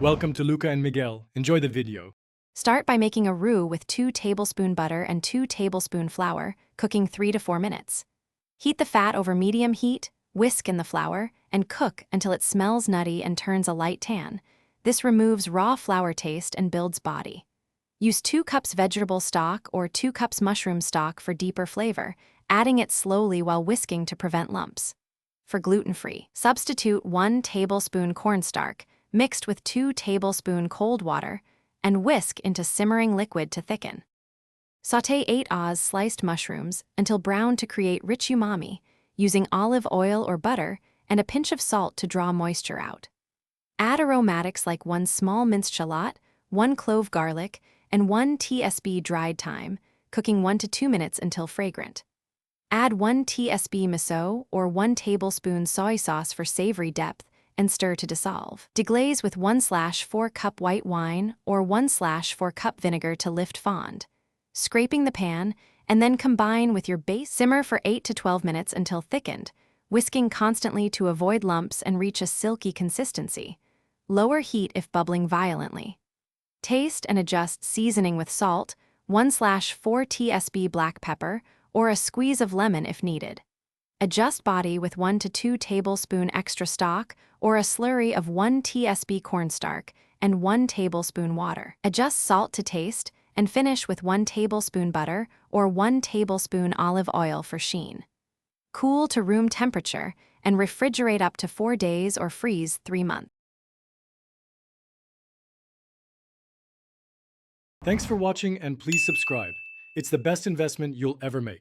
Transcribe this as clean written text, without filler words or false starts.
Welcome to Luca and Miguel. Enjoy the video. Start by making a roux with 2 tablespoon butter and 2 tablespoon flour, cooking 3 to 4 minutes. Heat the fat over medium heat, whisk in the flour, and cook until it smells nutty and turns a light tan. This removes raw flour taste and builds body. Use 2 cups vegetable stock or 2 cups mushroom stock for deeper flavor, adding it slowly while whisking to prevent lumps. For gluten-free, substitute 1 tablespoon cornstarch, mixed with 2 tablespoon cold water, and whisk into simmering liquid to thicken. Sauté 8 Oz sliced mushrooms until brown to create rich umami, using olive oil or butter and a pinch of salt to draw moisture out. Add aromatics like 1 small minced shallot, 1 clove garlic, and 1 tsp dried thyme, cooking 1 to 2 minutes until fragrant. Add 1 tsp miso or 1 tablespoon soy sauce for savory depth and stir to dissolve. Deglaze with 1/4 cup white wine or 1/4 cup vinegar to lift fond. Scraping the pan, and then combine with your base. Simmer for 8 to 12 minutes until thickened, whisking constantly to avoid lumps and reach a silky consistency. Lower heat if bubbling violently. Taste and adjust seasoning with salt, 1/4 tsp black pepper, or a squeeze of lemon if needed. Adjust body with 1 to 2 tablespoon extra stock or a slurry of 1 tsp cornstarch and 1 tablespoon water. Adjust salt to taste and finish with 1 tablespoon butter or 1 tablespoon olive oil for sheen. Cool to room temperature and refrigerate up to 4 days or freeze 3 months. Thanks for watching and please subscribe. It's the best investment you'll ever make.